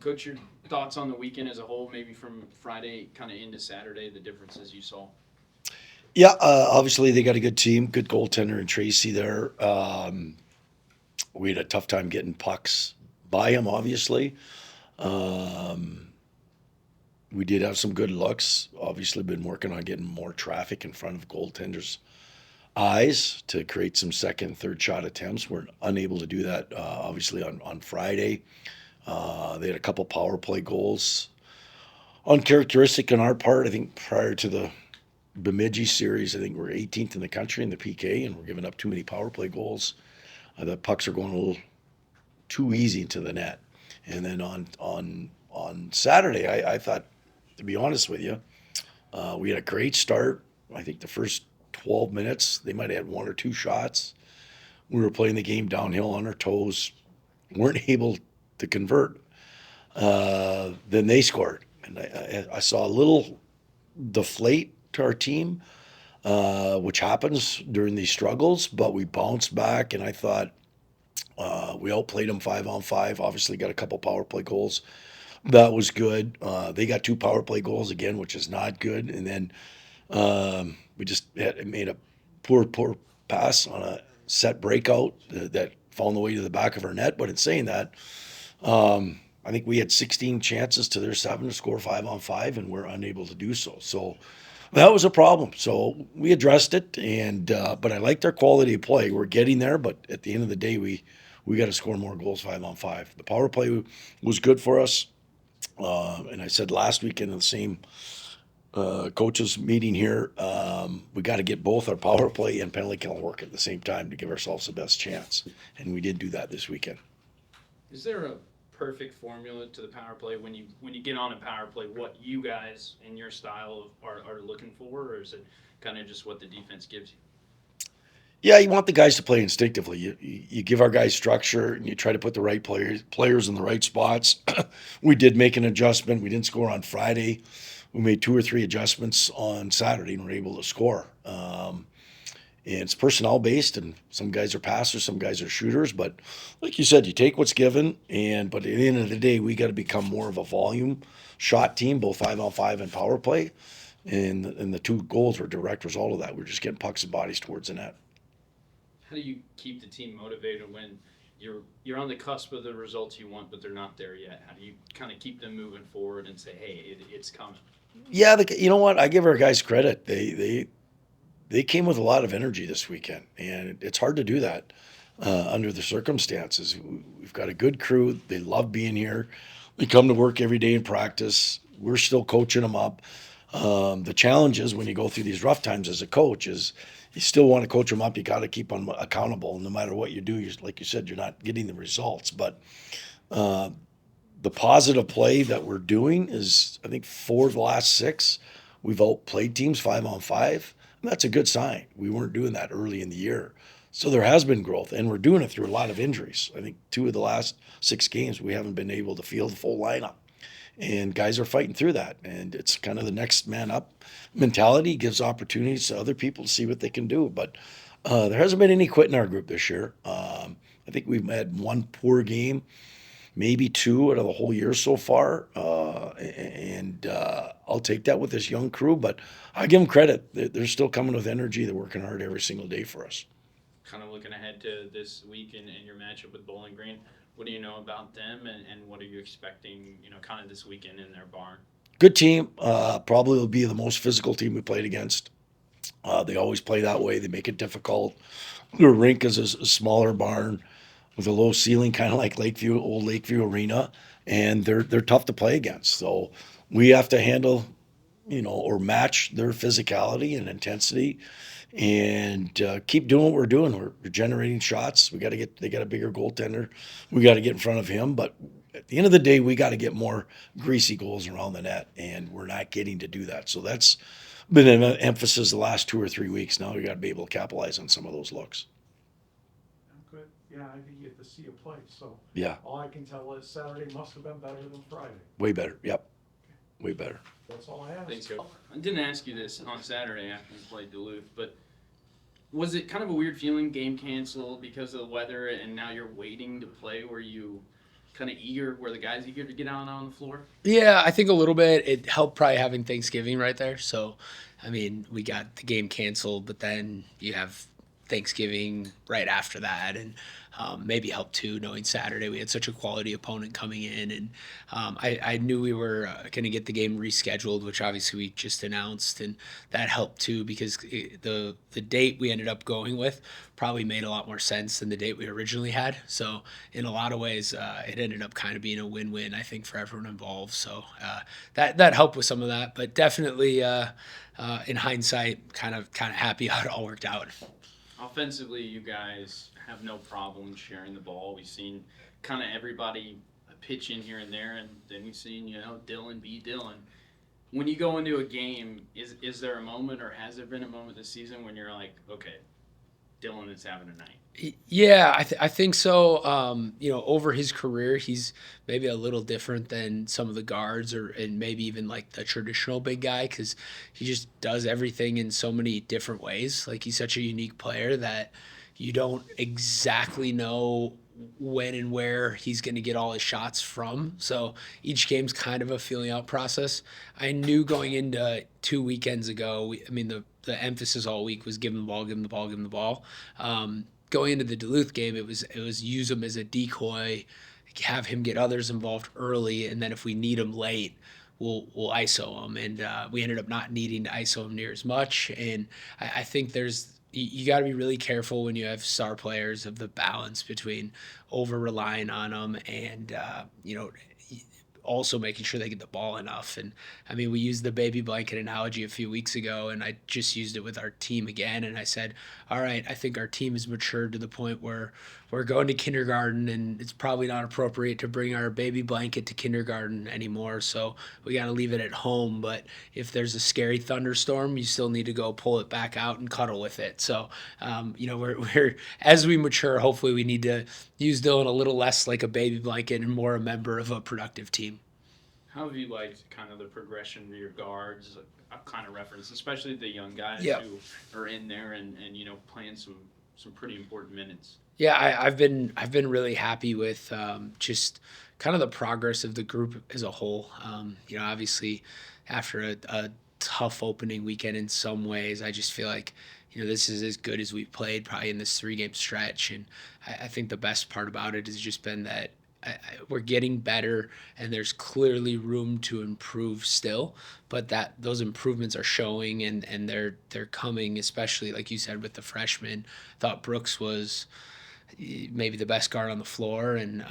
Coach, your thoughts on the weekend as a whole, maybe from Friday kind of into Saturday, the differences you saw? Yeah, obviously they got a good team, good goaltender in Tracy there. We had a tough time getting pucks by him, obviously. Um, we did have some good looks. Obviously, been working on getting more traffic in front of goaltenders' eyes to create some second, third shot attempts. We're unable to do that, obviously, on Friday. They had a couple power play goals. Uncharacteristic on our part, I think prior to the Bemidji series, I think we're 18th in the country in the PK, and we're giving up too many power play goals. The pucks are going a little too easy into the net. And then on Saturday, I thought, to be honest with you, we had a great start. I think the first 12 minutes, they might have had one or two shots. We were playing the game downhill on our toes, weren't able to convert. Then they scored. And I saw a little deflate to our team, which happens during these struggles, but we bounced back. And I thought we outplayed them 5-on-5. Obviously, got a couple power play goals. That was good. They got two power play goals again, which is not good. And then we just made a poor pass on a set breakout that found the way to the back of our net. But in saying that, I think we had 16 chances to their seven to score 5-on-5, and we're unable to do so. So that was a problem. So we addressed it, and but I liked our quality of play. We're getting there, but at the end of the day, we got to score more goals 5-on-5. The power play was good for us, and I said last week in the same coaches meeting here, we got to get both our power play and penalty kill work at the same time to give ourselves the best chance, and we did do that this weekend. Is there a perfect formula to the power play when you get on a power play? What you guys in your style are looking for, or is it kind of just what the defense gives you? Yeah, you want the guys to play instinctively. You give our guys structure and you try to put the right players in the right spots. We did make an adjustment. We didn't score on Friday. We made two or three adjustments on Saturday and were able to score. And it's personnel based, and some guys are passers, some guys are shooters. But like you said, you take what's given. And but at the end of the day, we got to become more of a volume shot team, both 5-on-5 and power play. And the two goals were a direct result of that. We're just getting pucks and bodies towards the net. How do you keep the team motivated when you're on the cusp of the results you want, but they're not there yet? How do you kind of keep them moving forward and say, "Hey, it's coming"? Yeah, you know what? I give our guys credit. They came with a lot of energy this weekend, and it's hard to do that under the circumstances. We've got a good crew. They love being here. They come to work every day in practice. We're still coaching them up. The challenge is when you go through these rough times as a coach is you still want to coach them up. You got to keep them accountable. No matter what you do, like you said, you're not getting the results. But uh, the positive play that we're doing is, I think, four of the last six, we've outplayed teams 5-on-5. And that's a good sign. We weren't doing that early in the year. So there has been growth, and we're doing it through a lot of injuries. I think two of the last six games, we haven't been able to field the full lineup. And guys are fighting through that. And it's kind of the next man up mentality, gives opportunities to other people to see what they can do. But there hasn't been any quit in our group this year. I think we've had one poor game, maybe two out of the whole year so far. And I'll take that with this young crew, but I give them credit. They're still coming with energy. They're working hard every single day for us. Kind of looking ahead to this week and your matchup with Bowling Green. What do you know about them, and what are you expecting? Kind of this weekend in their barn. Good team. Probably will be the most physical team we played against. They always play that way. They make it difficult. Their rink is a smaller barn with a low ceiling, kind of like Lakeview, old Lakeview Arena, and they're tough to play against. So we have to handle, or match their physicality and intensity, and keep doing what we're doing. We're generating shots. We got to get. They got a bigger goaltender. We got to get in front of him. But at the end of the day, we got to get more greasy goals around the net, and we're not getting to do that. So that's been an emphasis the last 2 or 3 weeks. Now we got to be able to capitalize on some of those looks. Good. Yeah, I didn't get to see a play, so Yeah, all I can tell is Saturday must have been better than Friday. way better. Yep, way better. That's all I Thanks, ask. Coach. I didn't ask you this on Saturday after you played Duluth, but was it kind of a weird feeling, game canceled because of the weather, and now you're waiting to play? Were you kind of eager, were the guys eager to get out on the floor? Yeah, I think a little bit. It helped probably having Thanksgiving right there. So, I mean, we got the game canceled, but then you have Thanksgiving right after that, and maybe helped too, knowing Saturday we had such a quality opponent coming in, and I knew we were going to get the game rescheduled, which obviously we just announced, and that helped too because the date we ended up going with probably made a lot more sense than the date we originally had. So in a lot of ways, it ended up kind of being a win-win, I think, for everyone involved. So that helped with some of that, but definitely in hindsight, kind of happy how it all worked out. Offensively, you guys have no problem sharing the ball. We've seen kind of everybody pitch in here and there, and then we've seen, Dylan be Dylan. When you go into a game, is there a moment, or has there been a moment this season when you're like, okay, Dylan is having a night? Yeah, I think so. Over his career, he's maybe a little different than some of the guards, and maybe even like the traditional big guy, because he just does everything in so many different ways. Like he's such a unique player that you don't exactly know when and where he's going to get all his shots from. So each game's kind of a feeling out process. I knew going into 2 weekends ago, the emphasis all week was give him the ball, give him the ball, give him the ball. Going into the Duluth game, it was use him as a decoy, have him get others involved early, and then if we need him late, we'll ISO him. And we ended up not needing to ISO him near as much. And I think you got to be really careful when you have star players of the balance between over relying on them and also making sure they get the ball enough. And I mean, we used the baby blanket analogy a few weeks ago, and I just used it with our team again. And I said, all right, I think our team has matured to the point where we're going to kindergarten, and it's probably not appropriate to bring our baby blanket to kindergarten anymore. So we got to leave it at home. But if there's a scary thunderstorm, you still need to go pull it back out and cuddle with it. So, we're as we mature, hopefully we need to use Dylan a little less like a baby blanket and more a member of a productive team. How have you liked kind of the progression of your guards? A kind of reference, especially the young guys Yep. who are in there and playing some pretty important minutes. Yeah, I've been really happy with just kind of the progress of the group as a whole. Obviously, after a tough opening weekend in some ways, I just feel like this is as good as we've played probably in this 3-game stretch, and I think the best part about it has just been that we're getting better, and there's clearly room to improve still, but that those improvements are showing, and they're coming, especially like you said with the freshmen. I thought Brooks was maybe the best guard on the floor, and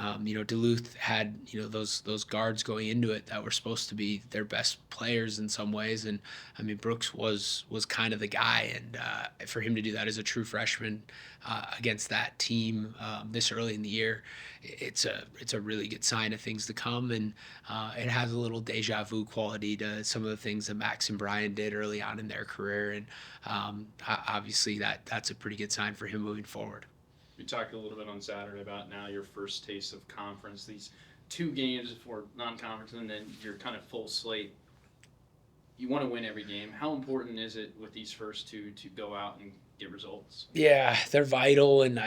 Duluth had those guards going into it that were supposed to be their best players in some ways, and I mean Brooks was kind of the guy, and for him to do that as a true freshman against that team this early in the year, it's a really good sign of things to come, and it has a little deja vu quality to some of the things that Max and Brian did early on in their career, and obviously that's a pretty good sign for him moving forward. We talked a little bit on Saturday about now your first taste of conference, these 2 games for non-conference, and then your kind of full slate. You want to win every game. How important is it with these first 2 to go out and get results? Yeah, they're vital, and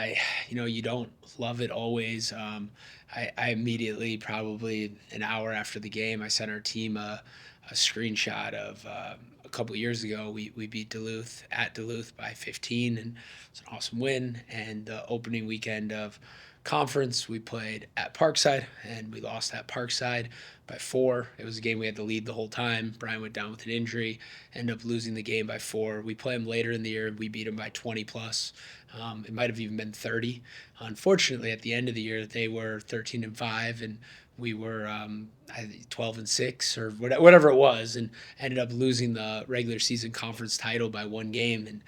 you don't love it always. I immediately, probably an hour after the game, I sent our team a screenshot of a couple of years ago. We beat Duluth at Duluth by 15, and it's an awesome win. And the opening weekend of conference, we played at Parkside, and we lost at Parkside by 4. It was a game we had to lead the whole time. Brian went down with an injury, ended up losing the game by 4. We play him later in the year, and we beat him by 20 plus. It might have even been 30. Unfortunately, at the end of the year, they were 13-5, and we were 12-6 or whatever it was, and ended up losing the regular season conference title by 1 game, and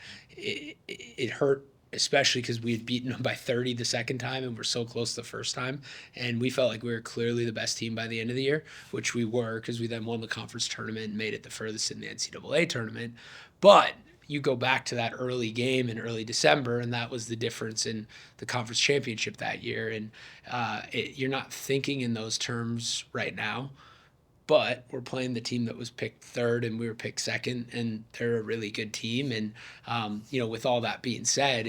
it hurt, especially because we had beaten them by 30 the second time and we're so close the first time, and we felt like we were clearly the best team by the end of the year, which we were, because we then won the conference tournament and made it the furthest in the NCAA tournament. But you go back to that early game in early December, and that was the difference in the conference championship that year. And you're not thinking in those terms right now, But we're playing the team that was picked third and we were picked second, and they're a really good team. And with all that being said,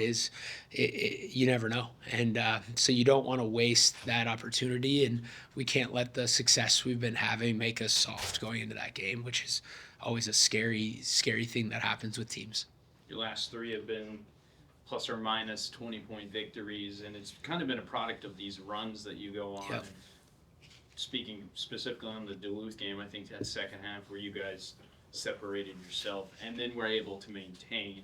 you never know, and so you don't want to waste that opportunity, and we can't let the success we've been having make us soft going into that game, which is always a scary thing that happens with teams. Your last three have been plus or minus 20-point victories, and it's kind of been a product of these runs that you go on. Yep. Speaking specifically on the Duluth game, I think that second half where you guys separated yourself and then were able to maintain.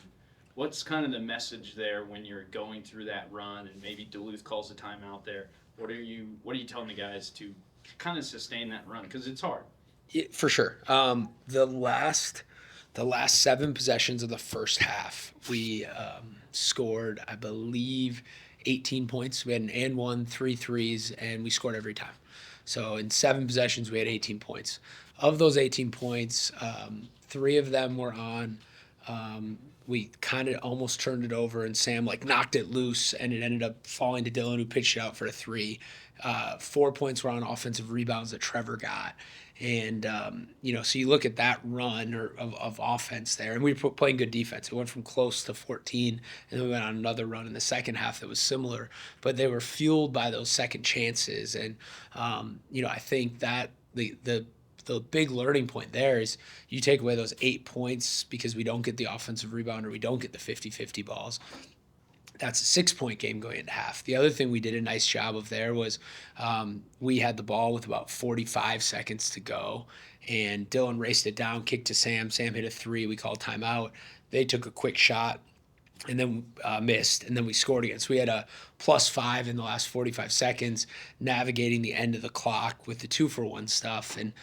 What's kind of the message there when you're going through that run and maybe Duluth calls a timeout there? What are you telling the guys to kind of sustain that run? Because it's hard. Yeah, for sure. The last 7 possessions of the first half, we scored, I believe, 18 points. We had an and one, 3 threes, and we scored every time. So in 7 possessions, we had 18 points. Of those 18 points, 3 of them were on. We kind of almost turned it over, and Sam knocked it loose, and it ended up falling to Dylan, who pitched it out for a 3. 4 points were on offensive rebounds that Trevor got. And, so you look at that run of offense there, and we were playing good defense. It went from close to 14, and then we went on another run in the second half that was similar, but they were fueled by those second chances. And, I think that the big learning point there is you take away those 8 points because we don't get the offensive rebound or we don't get the 50-50 balls. That's a 6-point game going into half. The other thing we did a nice job of there was we had the ball with about 45 seconds to go, and Dylan raced it down, kicked to Sam. Sam hit a 3. We called timeout. They took a quick shot and then missed, and then we scored again. So we had a +5 in the last 45 seconds, navigating the end of the clock with the 2-for-1 stuff. And,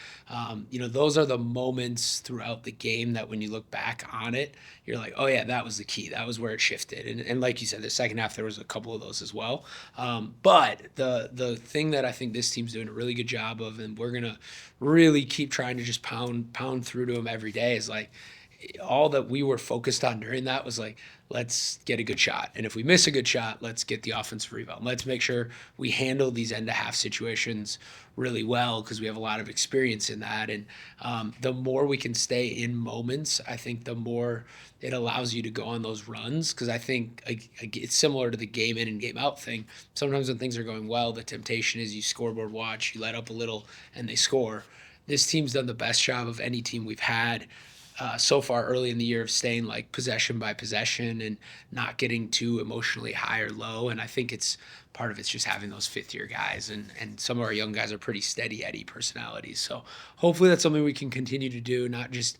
those are the moments throughout the game that when you look back on it, you're like, oh, yeah, that was the key. That was where it shifted. And like you said, the second half, there was a couple of those as well. But the thing that I think this team's doing a really good job of, and we're going to really keep trying to just pound through to them every day, is all that we were focused on during that was let's get a good shot. And if we miss a good shot, let's get the offensive rebound. Let's make sure we handle these end-of-half situations really well because we have a lot of experience in that. And the more we can stay in moments, I think the more it allows you to go on those runs, because I think it's similar to the game in and game out thing. Sometimes when things are going well, the temptation is you scoreboard watch, you let up a little, and they score. This team's done the best job of any team we've had so far early in the year of staying possession by possession and not getting too emotionally high or low. And I think part of it's just having those 5th-year guys, and some of our young guys are pretty steady Eddie personalities. So hopefully that's something we can continue to do, not just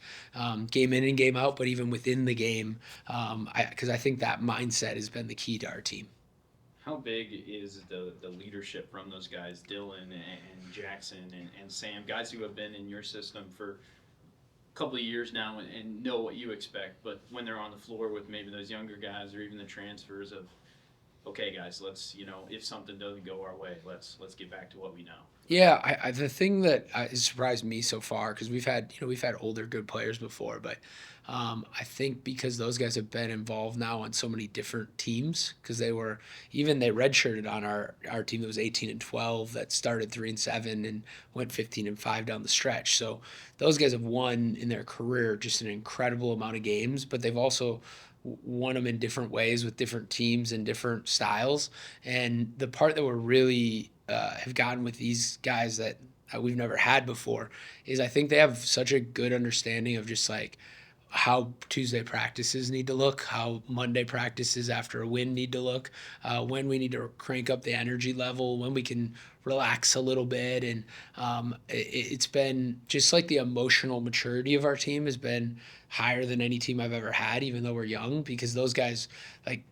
game in and game out, but even within the game, because I think that mindset has been the key to our team. How big is the leadership from those guys, Dylan and Jackson and Sam, guys who have been in your system for couple of years now and know what you expect, but when they're on the floor with maybe those younger guys or even the transfers of, okay guys, let's, if something doesn't go our way, let's get back to what we know. Yeah, the thing that has surprised me so far, because we've had older good players before, but I think because those guys have been involved now on so many different teams, because they redshirted on our team that was 18-12 that started 3-7 and went 15-5 down the stretch. So those guys have won in their career just an incredible amount of games, but they've also won them in different ways with different teams and different styles. And the part that we're really have gotten with these guys that we've never had before is I think they have such a good understanding of just how Tuesday practices need to look, how Monday practices after a win need to look, when we need to crank up the energy level, when we can relax a little bit. And it's been just the emotional maturity of our team has been higher than any team I've ever had, even though we're young, because those guys,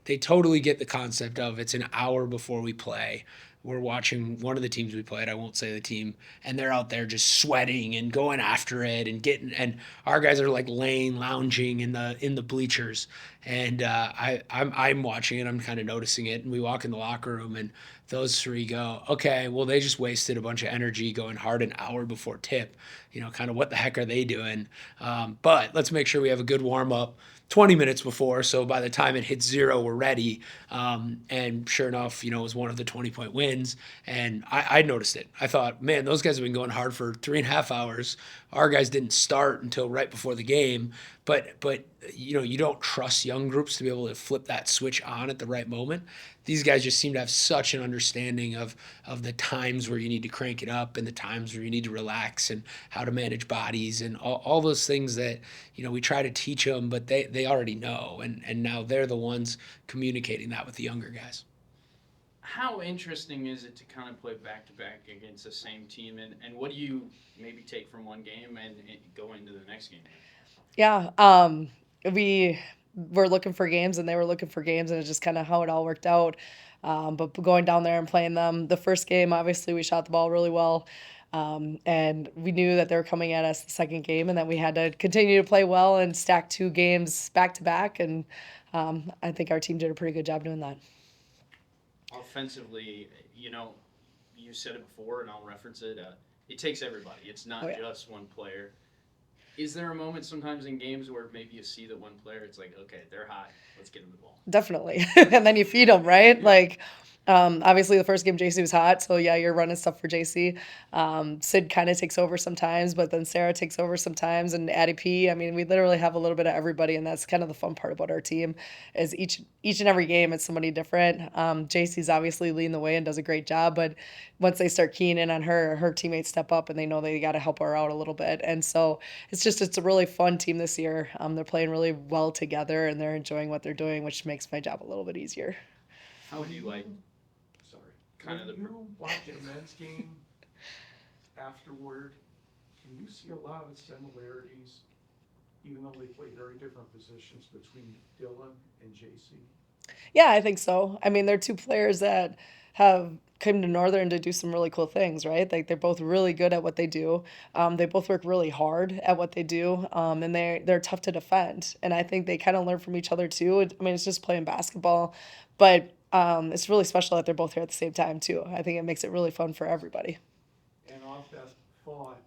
they totally get the concept of it's an hour before we play. We're watching one of the teams we played, I won't say the team, and they're out there just sweating and going after it and our guys are lounging in the bleachers. And I'm watching it, I'm kind of noticing it, and we walk in the locker room and those three go, okay, well, they just wasted a bunch of energy going hard an hour before tip. Kind of what the heck are they doing? But let's make sure we have a good warm up 20 minutes before. So by the time it hits zero, we're ready. And sure enough, it was one of the 20-point wins. And I noticed it. I thought, man, those guys have been going hard for 3.5 hours. Our guys didn't start until right before the game. But you don't trust young groups to be able to flip that switch on at the right moment. These guys just seem to have such an understanding of the times where you need to crank it up and the times where you need to relax and how to manage bodies and all those things that we try to teach them, but they already know, and now they're the ones communicating that with the younger guys. How interesting is it to kind of play back to back against the same team, and what do you maybe take from one game and go into the next game? Yeah, we were looking for games and they were looking for games, and it's just kind of how it all worked out. But going down there and playing them, the first game, obviously, we shot the ball really well. And we knew that they were coming at us the second game and that we had to continue to play well and stack 2 games back to back. And I think our team did a pretty good job doing that. Offensively, you said it before, and I'll reference it. It takes everybody. It's not just one player. Is there a moment sometimes in games where maybe you see that one player, it's like, okay, they're high, let's get them the ball? Definitely. And then you feed them, right? Like, obviously the first game JC was hot, so yeah, you're running stuff for JC. Sid kind of takes over sometimes, but then Sarah takes over sometimes, and Addie P. I mean, we literally have a little bit of everybody, and that's kind of the fun part about our team. Is each and every game it's somebody different. JC's obviously leading the way and does a great job, but once they start keying in on her teammates step up and they know they got to help her out a little bit. And so it's a really fun team this year. They're playing really well together and they're enjoying what they're doing, which makes my job a little bit easier. How do you like Sorry. kind of When the you watch a men's game afterward, can you see a lot of similarities, even though they play very different positions, between Dylan and JC? Yeah, I think so. I mean, they're 2 players that have come to Northern to do some really cool things, right? Like they're both really good at what they do. They both work really hard at what they do, and they're tough to defend. And I think they kind of learn from each other too. I mean, it's just playing basketball, but it's really special that they're both here at the same time too. I think it makes it really fun for everybody. And off that thought,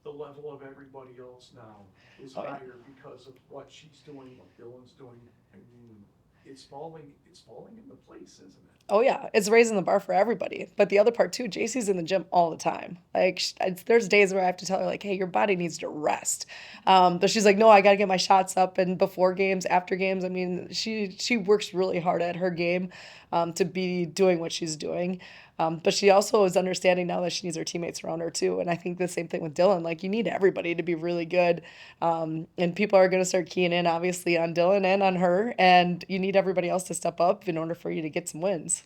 the level of everybody else now is Oh, yeah. higher because of what she's doing, what Dylan's doing. I mean, it's falling into place, isn't it? Oh yeah, it's raising the bar for everybody. But the other part too, JC's in the gym all the time. Like there's days where I have to tell her like, "Hey, your body needs to rest." But she's like, "No, I got to get my shots up." And before games, after games, I mean, she works really hard at her game to be doing what she's doing. But she also is understanding now that she needs her teammates around her too. And I think the same thing with Dylan. Like you need everybody to be really good, and people are going to start keying in obviously on Dylan and on her, and you need everybody else to step up in order for you to get some wins.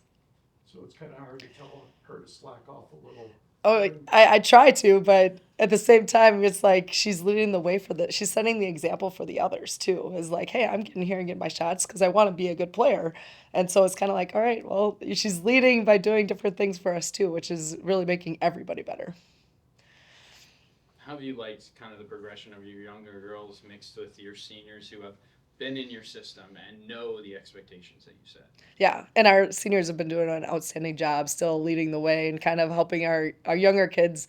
So it's kind of hard to tell her to slack off a little. Oh, I try to, but at the same time, it's like she's leading the way she's setting the example for the others too. Is like, hey, I'm getting here and getting my shots because I want to be a good player. And so it's kind of like, all right, well, she's leading by doing different things for us too, which is really making everybody better. How have you liked kind of the progression of your younger girls mixed with your seniors who have been in your system and know the expectations that you set? Yeah, and our seniors have been doing an outstanding job, still leading the way and kind of helping our younger kids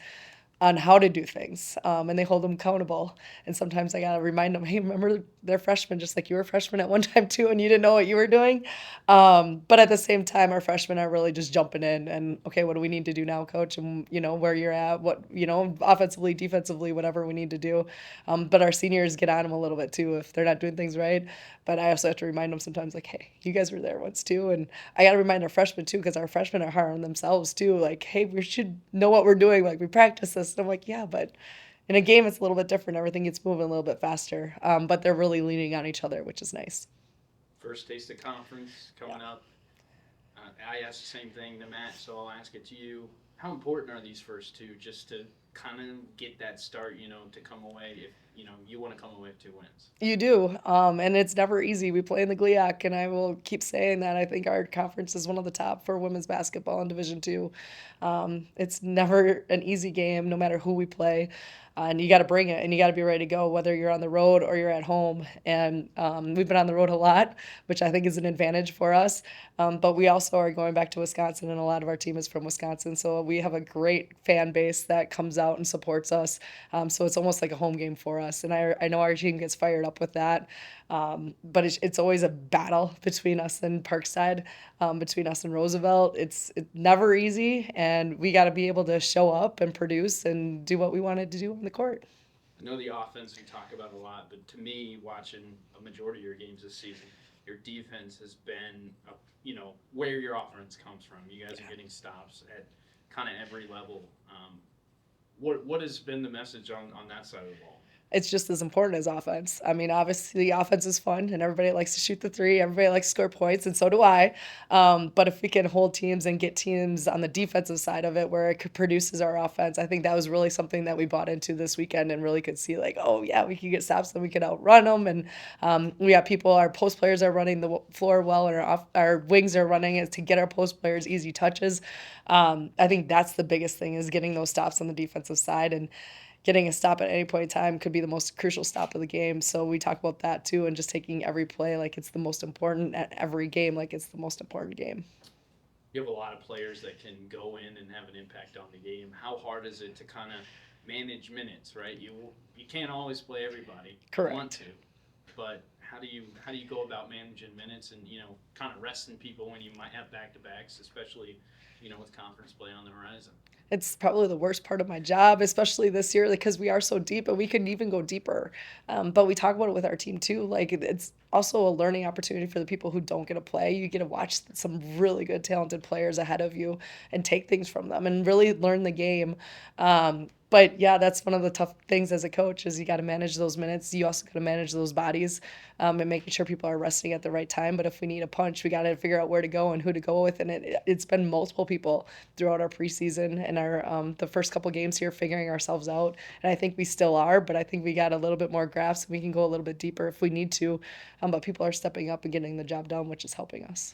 on how to do things, and they hold them accountable. And sometimes I gotta remind them, hey, remember they're freshmen, just like you were freshmen at one time too, and you didn't know what you were doing. But at the same time, our freshmen are really just jumping in and okay, what do we need to do now, coach? And where you're at, what offensively, defensively, whatever we need to do. But our seniors get on them a little bit too if they're not doing things right. But I also have to remind them sometimes, like, hey, you guys were there once too, and I gotta remind our freshmen too, because our freshmen are hard on themselves too. Like, hey, we should know what we're doing. Like, we practice this. And I'm like, yeah, but in a game, it's a little bit different. Everything gets moving a little bit faster. But they're really leaning on each other, which is nice. First taste of conference coming up. I asked the same thing to Matt, so I'll ask it to you. How important are these first two just to kind of get that start, to come away? If you want to come away with 2 wins. You do, and it's never easy. We play in the GLIAC, and I will keep saying that. I think our conference is one of the top for women's basketball in Division II. It's never an easy game, no matter who we play. And you got to bring it, and you got to be ready to go, whether you're on the road or you're at home. And we've been on the road a lot, which I think is an advantage for us. But we also are going back to Wisconsin, and a lot of our team is from Wisconsin. So we have a great fan base that comes out and supports us. So it's almost like a home game for us. And I know our team gets fired up with that. But it's always a battle between us and Parkside, between us and Roosevelt. It's never easy, and we got to be able to show up and produce and do what we wanted to do on the court. I know the offense we talk about a lot, but to me, watching a majority of your games this season, your defense has been, where your offense comes from. You guys are getting stops at kind of every level. What has been the message on that side of the ball? It's just as important as offense. I mean, obviously, offense is fun, and everybody likes to shoot the three. Everybody likes to score points, and so do I. But if we can hold teams and get teams on the defensive side of it where it produces our offense, I think that was really something that we bought into this weekend and really could see, like, oh, yeah, we can get stops, then we can outrun them. And we got people, our post players are running the floor well, and our wings are running it to get our post players easy touches. I think that's the biggest thing, is getting those stops on the defensive side. And getting a stop at any point in time could be the most crucial stop of the game. So we talk about that too, and just taking every play like it's the most important, at every game like it's the most important game. You have a lot of players that can go in and have an impact on the game. How hard is it to kind of manage minutes, right? You can't always play everybody. Correct. You want to, but how do you go about managing minutes and kind of resting people when you might have back-to-backs, especially with conference play on the horizon? It's probably the worst part of my job, especially this year, because we are so deep and we can even go deeper. But we talk about it with our team too. Like, it's also a learning opportunity for the people who don't get to play. You get to watch some really good, talented players ahead of you and take things from them and really learn the game. But yeah, that's one of the tough things as a coach, is you got to manage those minutes. You also got to manage those bodies, and making sure people are resting at the right time. But if we need a punch, we got to figure out where to go and who to go with. And it's been multiple people throughout our preseason and our the first couple games here, figuring ourselves out. And I think we still are, but I think we got a little bit more grasp, and we can go a little bit deeper if we need to. But people are stepping up and getting the job done, which is helping us.